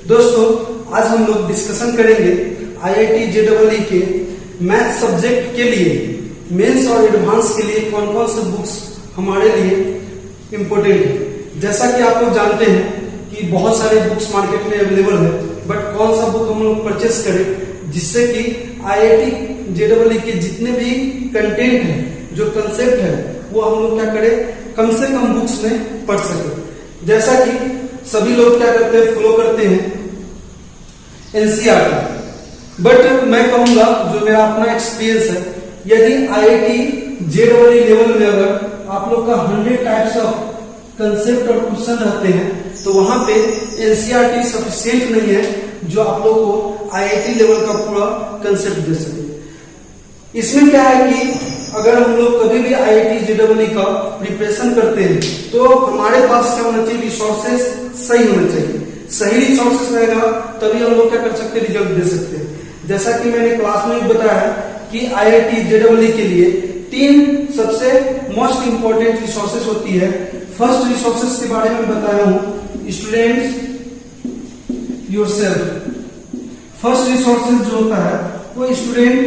दोस्तों, आज हम लोग डिस्कशन करेंगे IIT JEE के मैथ सब्जेक्ट के लिए मेंस और एडवांस के लिए कौन कौन से बुक्स हमारे लिए इम्पोर्टेंट है। जैसा कि आप लोग जानते हैं कि बहुत सारे बुक्स मार्केट में अवेलेबल है, बट कौन सा बुक हम लोग परचेस करें जिससे कि IIT JEE के जितने भी कंटेंट है, जो कंसेप्ट है, वो हम लोग क्या करें, कम से कम बुक्स में पढ़ सके। जैसा कि सभी लोग क्या करते हैं, फॉलो करते हैं NCERT, बट मैं कहूंगा जो मेरा अपना एक्सपीरियंस है, यदि IIT JEE लेवल में अगर आप लोग का 100 टाइप्स ऑफ कंसेप्ट और क्वेश्चन रहते हैं तो वहां पे NCERT सफिशिएंट नहीं है जो आप लोग को IIT लेवल का पूरा कंसेप्ट दे सके। इसमें क्या है कि अगर हम लोग कभी भी IIT JEE का प्रिपरेशन करते हैं तो हमारे पास क्या होना चाहिए, रिसोर्सेस सही होना चाहिए। सही रिसोर्सेस रहेगा तभी हम लोग क्या कर सकते हैं, रिजल्ट दे सकते हैं। जैसा कि मैंने क्लास में भी बताया कि IIT JEE के लिए 3 सबसे मोस्ट इंपॉर्टेंट रिसोर्सेस होती है। फर्स्ट रिसोर्सेस के बारे में बताया हूं, स्टूडेंट्स योरसेल्फ। फर्स्ट रिसोर्सेस जो होता है वो स्टूडेंट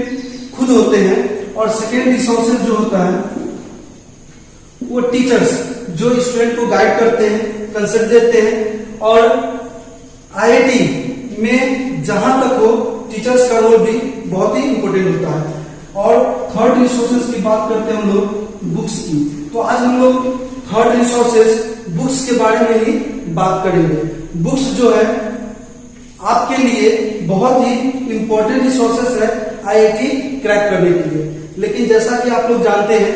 खुद होते हैं, और सेकेंड रिसोर्सेज जो होता है वो टीचर्स जो स्टूडेंट को गाइड करते हैं, कंसेप्ट देते हैं। और IIT में जहां तक हो टीचर्स का रोल भी बहुत ही इंपॉर्टेंट होता है। और थर्ड रिसोर्सेज की बात करते हैं हम लोग बुक्स की, तो आज हम लोग थर्ड रिसोर्सेज बुक्स के बारे में ही बात करेंगे। बुक्स जो है आपके लिए बहुत ही इंपॉर्टेंट रिसोर्सेज है IIT क्रैक करने के लिए। लेकिन जैसा कि आप लोग जानते हैं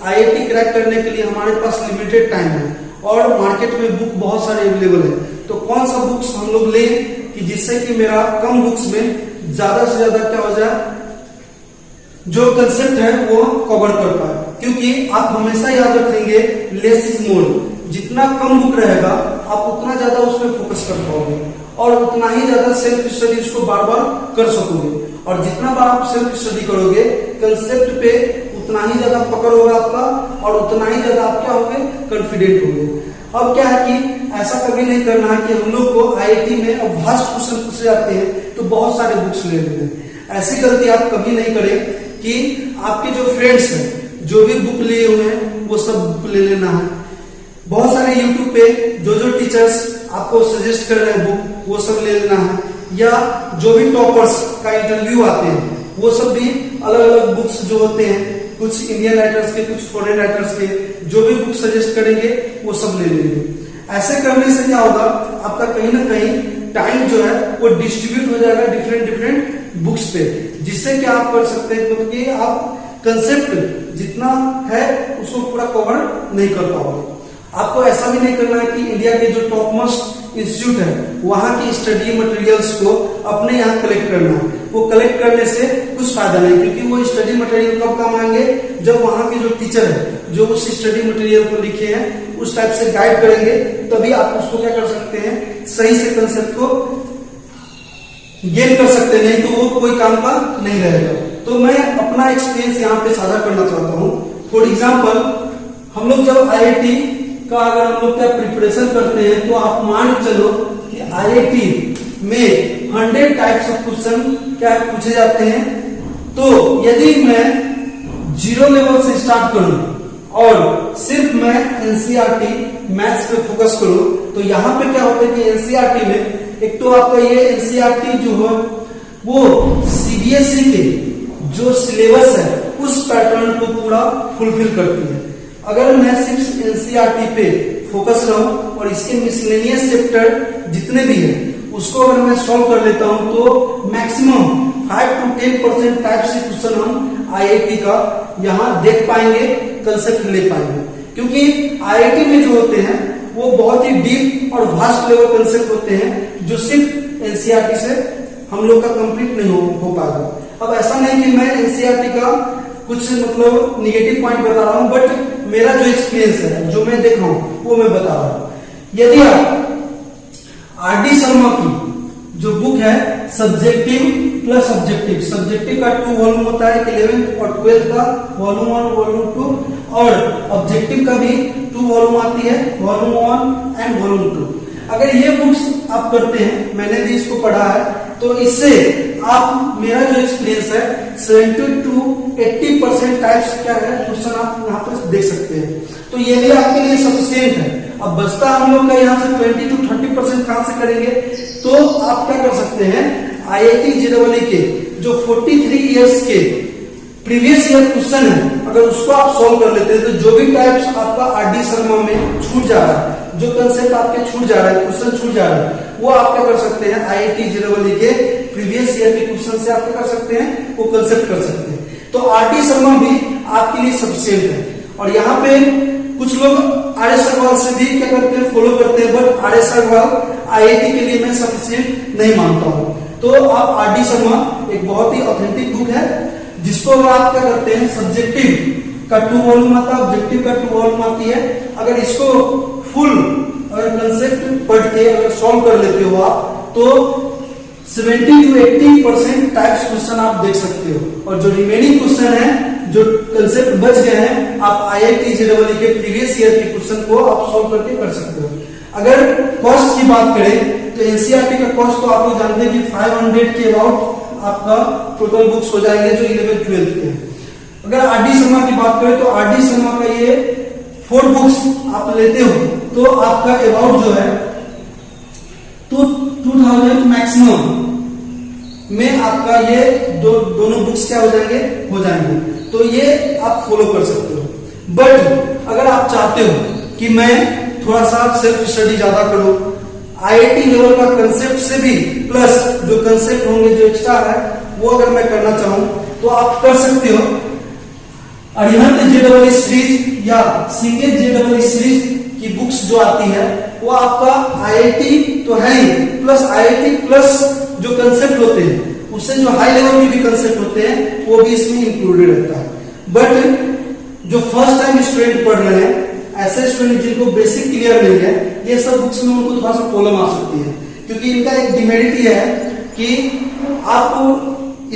IIT क्रैक करने के लिए हमारे पास लिमिटेड टाइम है और मार्केट में बुक बहुत सारे अवेलेबल है। तो कौन सा बुक्स हम लोग लें कि जिससे कि मेरा कम बुक्स में ज्यादा से ज्यादा क्या हो जाए, जो कंसेप्ट है वो कवर कर पाए। क्योंकि आप हमेशा याद रखेंगे लेस इज मोर, जितना कम बुक रहेगा आप उतना ज्यादा उस पर फोकस कर पाओगे और उतना ही ज्यादा सेल्फ स्टडी उसको बार बार कर सकोगे। और जितना बार आप सेल्फ स्टडी करोगे कंसेप्ट पे उतना ही ज्यादा पकड़ होगा आपका और उतना ही ज्यादा आप क्या होंगे, कॉन्फिडेंट होंगे। अब क्या है कि ऐसा कभी नहीं करना है कि हम लोग को IIT में अब वास्ट क्वेश्चन पूछे जाते हैं तो बहुत सारे बुक्स ले लेते हैं। ऐसी गलती आप कभी नहीं करें कि आपके जो फ्रेंड्स हैं जो भी बुक लिए हुए हैं वो सब बुक ले लेना है। बहुत सारे YouTube पे जो टीचर्स आपको सजेस्ट कर रहे हैं बुक वो सब ले लेना है, या जो भी टॉपर्स का इंटरव्यू आते हैं वो सब भी अलग अलग बुक्स जो होते हैं, कुछ इंडियन राइटर्स के, कुछ फॉरेन राइटर्स के, जो भी बुक सजेस्ट करेंगे वो सब ले लेंगे। ऐसे करने से क्या होगा, आपका कहीं ना कहीं टाइम जो है वो डिस्ट्रीब्यूट हो जाएगा डिफरेंट बुक्स पे, जिससे क्या आप कर सकते हैं, क्योंकि आप कंसेप्ट जितना है उसको पूरा कवर नहीं कर पाओगे। आपको ऐसा भी नहीं करना है कि इंडिया के जो टॉप मोस्ट इंस्टीट्यूट है वहां की स्टडी मटेरियल्स को अपने यहाँ कलेक्ट करना है। वो कलेक्ट करने से कुछ फायदा नहीं, क्योंकि वो स्टडी मटेरियल कब काम आएंगे, जब वहां के जो टीचर है जो उस स्टडी मटेरियल को लिखे हैं उस टाइप से गाइड करेंगे, तभी आप उसको क्या कर सकते हैं, सही से कंसेप्ट को गेन कर सकते हैं। नहीं तो वो कोई काम का नहीं रहेगा। तो मैं अपना एक्सपीरियंस यहाँ पे साझा करना चाहता हूँ। फॉर एग्जाम्पल, हम लोग जब IIT का अगर हम लोग क्या प्रिपरेशन करते हैं तो आप मान चलो कि IIT में 100 टाइप्स ऑफ क्वेश्चन क्या पूछे जाते हैं। तो यदि मैं 0 लेवल से स्टार्ट करूं और सिर्फ मैं NCERT मैथ्स पे फोकस करूं तो यहाँ पे क्या होता है कि NCERT में एक तो आपका ये NCERT जो है वो CBSE के जो सिलेबस है उस पैटर्न को पूरा फुलफिल करती है। अगर मैं सिर्फ NCERT पे फोकस रहूं और इसके मिसलेनियस चैप्टर जितने भी हैं उसको अगर मैं सॉल्व कर लेता हूं तो मैक्सिमम 5 to 10% टाइप से क्वेश्चन हम IIT का यहाँ देख पाएंगे, कंसेप्ट ले पाएंगे। क्योंकि IIT में जो होते हैं वो बहुत ही डीप और वास्ट लेवल कंसेप्ट होते हैं जो सिर्फ NCERT से हम लोग का कंप्लीट नहीं हो पाएगा। अब ऐसा नहीं कि मैं NCERT का कुछ मतलब निगेटिव पॉइंट बता रहा हूं, बट मेरा जो एक्सपीरियंस है, जो मैं देख रहा हूं वो मैं बता रहा हूं। यदि आप RD शर्मा की जो बुक है सब्जेक्टिव प्लस ऑब्जेक्टिव, सब्जेक्टिव का 2 वॉल्यूम होता है, 11th और 12th का वॉल्यूम 1 वॉल्यूम 2, और ऑब्जेक्टिव का भी 2 वॉल्यूम आती है, वॉल्यूम 1 एंड वॉल्यूम 2। अगर ये बुक्स आप करते हैं, मैंने भी इसको पढ़ा है, तो इससे आप, मेरा जो एक्सपीरियंस है, 70 to 80% टाइप्स क्या है क्वेश्चन आप यहाँ पर देख सकते हैं। तो ये भी आपके लिए सफिशिएंट है। अब बचता हम लोग का यहाँ से 20 to 30% कहां से करेंगे, तो आप क्या कर सकते हैं, IIT JEE के जो 43 इयर्स के प्रीवियस ईयर क्वेश्चन है, अगर उसको आप सॉल्व कर लेते हैं, तो जो भी टाइप्स आपका RD शर्मा में छूट जा रहा है, जो कंसेप्ट आपके छूट जा रहा है, क्वेश्चन छूट जा रहा है, वो आप क्या कर सकते हैं, IIT JEE के प्रीवियस ईयर के क्वेश्चन से आप क्या कर सकते हैं, वो कंसेप्ट कर सकते हैं। तो RD शर्मा भी आपके लिए सफिशिएंट है। और यहाँ पे कुछ लोग RS अग्रवाल से भी क्या करते हैं, फॉलो करते हैं, बट RS अग्रवाल IIT के लिए मैं सफिशिएंट नहीं मानता हूँ। तो आप RD शर्मा एक बहुत ही ऑथेंटिक बुक है, जिसको आप क्या करते हैं, सब्जेक्टिव का 2 वॉल्यूम आता है, ऑब्जेक्टिव का 2 वॉल्यूम आती है। अगर इसको फुल अगर कंसेप्ट पढ़ के अगर सॉल्व कर लेते हो आप, तो 70 to 80% टाइप्स क्वेश्चन आप देख सकते हो। और जो रिमेनिंग क्वेश्चन है, जो कंसेप्ट बच गए हैं, आप IIT JEE के प्रीवियस ईयर के क्वेश्चन को आप सॉल्व करके कर सकते हो। अगर कॉस्ट की बात करें, तो NCERT का कॉस्ट तो आप लोग जानते हैं कि 500 के अबाउट आपका टोटल बुक्स हो जाएंगे जो 11th-12th के। अगर RD शर्मा की बात करें, तो RD शर्मा का ये 4 बुक्स आप लेते हो, तो आपका अबाउट जो है तो 2000 मैक्सिमम में आपका ये दोनों बुक्स क्या हो जाएंगे। तो ये आप फॉलो कर सकते हो। बट अगर आप चाहते हो कि मैं थोड़ा सा सेल्फ स्टडी ज्यादा करूं, IIT लेवल का कंसेप्ट से भी प्लस जो कंसेप्ट होंगे जो एक्स्ट्रा है, वो अगर मैं करना चाहूं, तो आप कर सकते हो। अरिहंत JEE सीरीज या सिंगेज JEE सीरीज की बुक्स जो आती है, वो आपका IIT तो है ही, प्लस IIT प्लस जो कंसेप्ट होते हैं, उससे जो हाई लेवल के भी कंसेप्ट होते हैं, वो भी इसमें इंक्लूडेड रहता है। बट जो फर्स्ट टाइम स्टूडेंट पढ़ रहे हैं, ऐसे स्टूडेंट जिनको बेसिक क्लियर नहीं है, ये सब बुक्स में उनको थोड़ा सा प्रॉब्लम आ सकती है, क्योंकि इनका एक डिमेरिट ये है कि आपको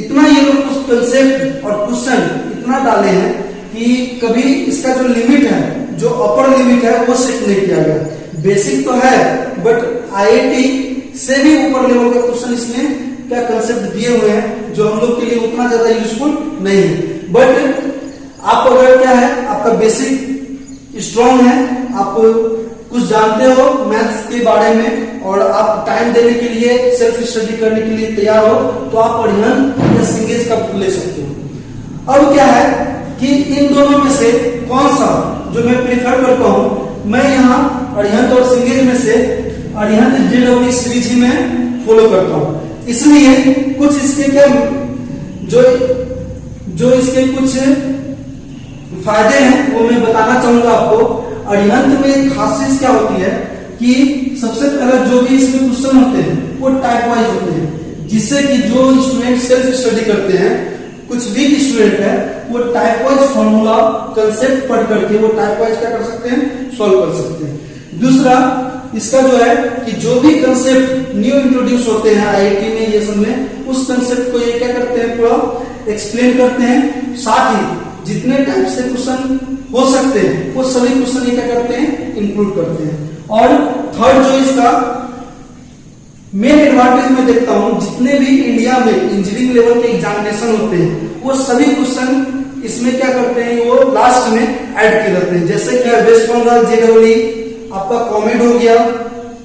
इतना ये लोग कंसेप्ट और क्वेश्चन इतना डाले हैं कि कभी इसका जो लिमिट है, जो अपर लिमिट है, वो सेट नहीं किया गया। बेसिक तो है, बट IIT से भी ऊपर लेवल का क्वेश्चन इसमें क्या कंसेप्ट दिए हुए हैं, जो हम लोग के लिए उतना ज्यादा यूजफुल नहीं है। बट आप अगर क्या है, आपका बेसिक स्ट्रॉन्ग है, आप कुछ जानते हो मैथ्स के बारे में, और आप टाइम देने के लिए, सेल्फ स्टडी करने के लिए तैयार हो, तो आप अरिहंत या सिंगेज का बुक ले सकते हो। अब क्या है कि इन दोनों में से कौन सा जो मैं प्रेफर करता हूं, मैं यहाँ अरिहंत और सिंगेज में से अरिहंत JEE सीरीज ही मैं फॉलो करता हूं। इसलिए कुछ इसके क्या जो इसके कुछ फायदे हैं, वो मैं बताना चाहूंगा आपको। अरिहंत में खासियत क्या होती है कि सबसे पहले जो भी इसमें क्वेश्चन होते हैं, वो टाइप वाइज होते हैं, जिससे कि जो स्टूडेंट सेल्फ स्टडी करते हैं, कुछ वीक स्टूडेंट है, वो टाइप वाइज फॉर्मूला कंसेप्ट पढ़ करके वो टाइप वाइज क्या कर सकते हैं, सॉल्व कर सकते हैं। दूसरा इसका जो है कि जो भी कंसेप्ट न्यू इंट्रोड्यूस होते हैं IIT में, ये सब में, उस कंसेप्ट को ये क्या करते हैं, पूरा एक्सप्लेन करते हैं। साथ ही जितने टाइप से क्वेश्चन हो सकते हैं, वो सभी क्वेश्चन ये क्या करते हैं, इंक्लूड करते हैं। और थर्ड जो इसका मेन एडवांटेज मैं देखता हूं, जितने भी इंडिया में इंजीनियरिंग लेवल के एग्जामिनेशन होते हैं, वो सभी क्वेश्चन इसमें क्या करते हैं, वो लास्ट में ऐड किए जाते हैं। जैसे क्या वेस्ट बंगाल JEE, आपका कॉमेड हो गया,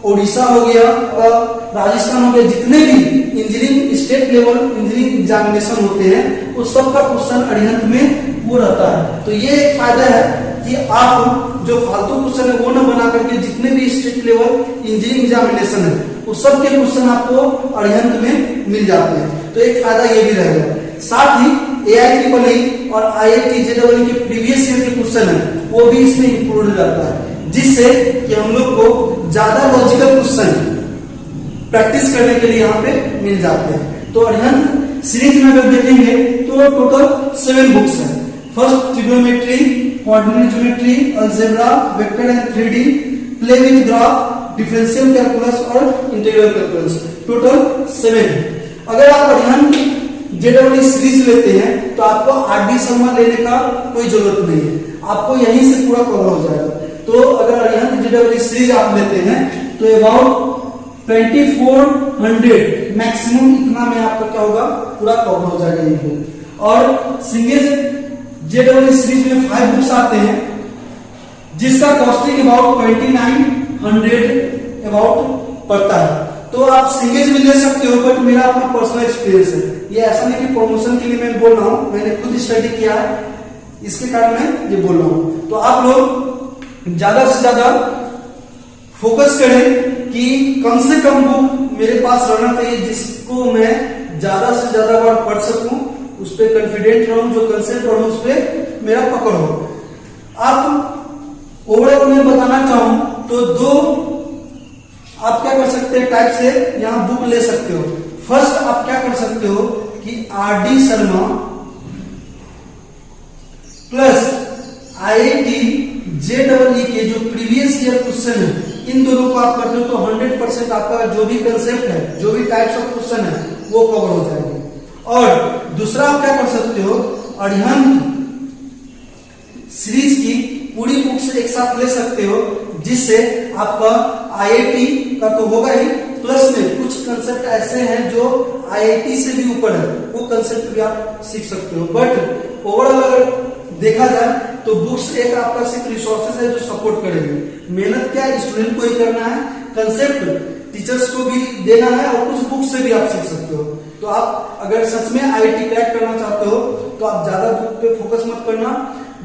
ओडिशा हो गया, और राजस्थान हो गया, जितने भी engineering state level engineering examination होते हैं, उस सब का क्वेश्चन अरिहंत में वो रहता है। तो ये एक फायदा है कि आप जो फालतू क्वेश्चन है वो न बना करके जितने भी स्टेट लेवल इंजीनियरिंग एग्जामिनेशन है, उस सब के क्वेश्चन आपको अरिहंत में मिल जाते हैं। तो एक फायदा ये भी रहेगा। साथ ही AIEEE और IIT JEE के प्रीवियस ईयर के क्वेश्चन है, वो भी इसमें इंक्लूड रहता है, जिससे कि हम लोग को ज्यादा लॉजिकल क्वेश्चन प्रैक्टिस करने के लिए यहाँ पे मिल जाते हैं। तो अरिहंत सीरीज में अगर देखेंगे तो टोटल 7 बुक्स है। First trigonometry, coordinate geometry, algebra, vector and 3D, play with graph, differential calculus और इंटीग्रल कैलकुलस, टोटल 7 है। अगर आप अरिहंत JEE सीरीज लेते हैं, तो आपको RD शर्मा लेने का कोई जरूरत नहीं है, आपको यहीं से पूरा कवर हो जाएगा। तो अगर अरिहंत JEE सीरीज आप लेते हैं, तो अबाउट 2400 मैक्सिमम इतना में आपका क्या होगा पूरा कवर हो जाएगा ये बुक। और सिंगेज जेडब्ल्यू सीरीज में 5 बुक्स आते हैं जिसका कॉस्टिंग अबाउट 2900 अबाउट पड़ता है। तो आप सिंगेज भी ले सकते हो, बट मेरा अपना पर्सनल एक्सपीरियंस है, ये ऐसा नहीं कि प्रमोशन के लिए मैं बोल रहा हूं, मैंने खुद स्टडी किया है, इसके कारण मैं ये बोल रहा हूं। तो आप लोग ज्यादा से ज्यादा फोकस करें कि कम से कम बुक मेरे पास रहना चाहिए जिसको मैं ज्यादा से ज्यादा बार पढ़ सकूं, उस पर कॉन्फिडेंट रहूं, जो कंसेप्ट पढ़ूं उस पर मेरा पकड़ हो। आप ओवरऑल मैं बताना चाहूं तो 2 आप क्या कर सकते हैं टाइप से यहां बुक ले सकते हो। फर्स्ट आप क्या कर सकते हो कि RD Sharma plus IIT JEE के जो प्रीवियस ईयर क्वेश्चन है, इन दोनों को आप करते हो तो 100% आपका जो भी कंसेप्ट है, जो भी टाइप्स ऑफ क्वेश्चन है वो कवर हो जाएंगे। और दूसरा आप क्या कर सकते हो, अरिहंत सीरीज की पूरी बुक्स एक साथ ले सकते हो, जिससे आपका आईआईटी का तो होगा ही, प्लस में कुछ कंसेप्ट ऐसे हैं जो आईआईटी से भी ऊपर है, वो कंसेप्ट भी आप सीख सकते हो। बट ओवरऑल अगर देखा जाए तो बुक्स एक आपका सिर्फ रिसोर्सेज है जो सपोर्ट करेंगे। मेहनत क्या है, स्टूडेंट को ही करना है, कंसेप्ट टीचर्स को भी देना है, और कुछ बुक से भी आप सीख सकते हो। तो आप अगर सच में आईआईटी क्रैक करना चाहते हो तो आप ज्यादा बुक पे फोकस मत करना।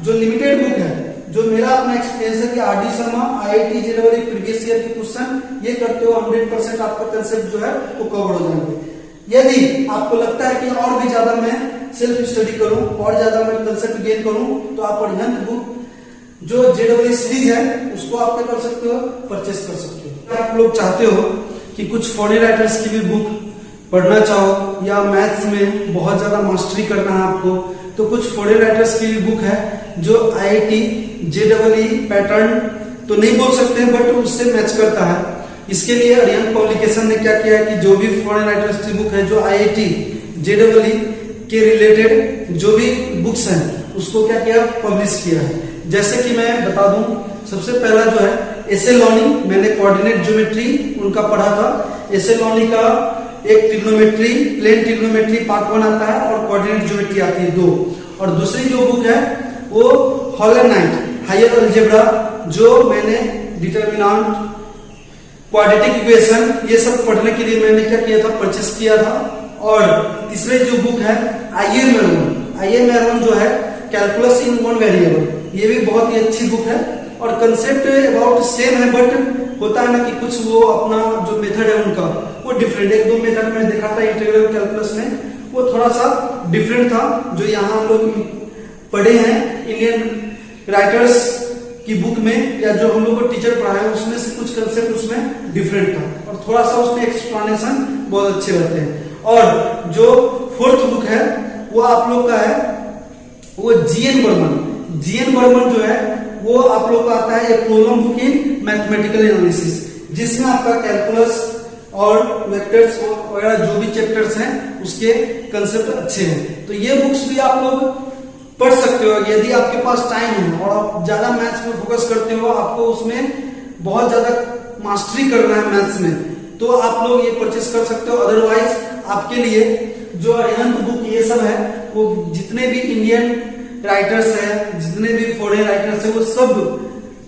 जो लिमिटेड बुक है, जो मेरा अपना एक्सपीरियंस है कि RD Sharma IIT JEE previous year के क्वेश्चन ये करते हो, 100% आपका कंसेप्ट जो है वो कवर हो जाएंगे। यदि आपको लगता है कि और भी ज्यादा मैं सेल्फ स्टडी करूं और ज्यादा मैं कंसेप्ट गेन करूं, तो आप अरिहंत बुक जो जेईई सीरीज है उसको आप क्या कर सकते हो, परचेस कर सकते हो। आप लोग चाहते हो कि कुछ फॉरेन राइटर्स की भी बुक पढ़ना चाहो, या मैथ्स में बहुत ज्यादा मास्टरी करना है आपको, तो कुछ फॉरेन राइटर्स की भी बुक है जो आईआईटी जेईई पैटर्न तो नहीं बोल सकते बट उससे मैच करता है। इसके लिए अरिहंत पब्लिकेशन ने क्या किया है कि जो भी फॉरेन राइटर्स की बुक है जो आईआईटी जेईई के रिलेटेड जो भी बुक्स हैं उसको क्या किया, पब्लिश किया है। जैसे कि मैं बता दूं, सबसे पहला जो है एसे लॉनी, मैंने कोऑर्डिनेट ज्योमेट्री उनका पढ़ा था। एसे लॉनी का एक ट्रिग्नोमेट्री, प्लेन ट्रिग्नोमेट्री पार्ट 1 आता है और कोऑर्डिनेट ज्योमेट्री आती है 2। और दूसरी जो बुक है वो हॉलर नाइट हायर अलजेब्रा, जो मैंने डिटरमिनेंट, क्वाड्रेटिक इक्वेशन ये सब पढ़ने के लिए मैंने क्या किया था, परचेस किया था। और तीसरे जो बुक है आई एम जो है कैलकुलस इन 1 वेरिएबल, ये भी बहुत ही अच्छी बुक है। और कंसेप्ट अबाउट सेम है, बट होता है ना कि कुछ वो अपना जो मेथड है उनका वो डिफरेंट, 1-2 मेथड मैंने देखा था इंटीग्रल कैलकुलस में, वो थोड़ा सा डिफरेंट था जो यहाँ हम लोग पढ़े हैं इंडियन राइटर्स की बुक में, या जो हम लोग को टीचर पढ़ाए उसमें से कुछ कंसेप्ट उसमें डिफरेंट था, और थोड़ा सा उसमें एक्सप्लेनेशन बहुत अच्छे रहते हैं। और जो 4th बुक है वो आप लोग का है वो जीएन बर्मन जो है वो आप लोग का आता है एक problem book in mathematical analysis, जिसमें आपका कैलकुलस और वेक्टर्स वगैरह जो भी चैप्टर्स हैं उसके कंसेप्ट अच्छे हैं। तो ये बुक्स भी आप लोग पढ़ सकते हो यदि आपके पास टाइम है और आप ज्यादा मैथ्स में फोकस करते हो, आपको उसमें बहुत ज्यादा मास्टरी करना है मैथ्स में, तो आप लोग ये परचेस कर सकते हो। अदरवाइज आपके लिए जो अरिहंत बुक ये सब है, वो जितने भी इंडियन राइटर्स है, जितने भी फॉरेन राइटर्स है, वो सब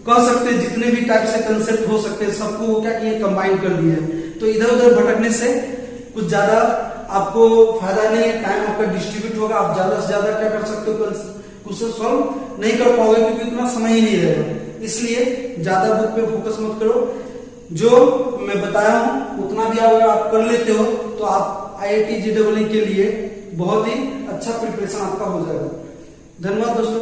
कह सकते हैं, जितने भी टाइप से कंसेप्ट हो सकते हैं सबको वो क्या किए, कंबाइन कर दिए है। तो इधर उधर भटकने से कुछ ज्यादा आपको फायदा नहीं है, टाइम आपका डिस्ट्रीब्यूट होगा, आप ज्यादा से ज्यादा क्या कर सकते हो, क्वेश्चन सॉल्व नहीं कर पाओगे क्योंकि इतना समय ही नहीं रहेगा। इसलिए ज्यादा बुक पे फोकस मत करो, जो मैं बताया हूं उतना भी अगर आप कर लेते हो तो आप आईआईटी जेईई के लिए बहुत ही अच्छा प्रिपरेशन आपका हो जाएगा। धन्यवाद दोस्तों।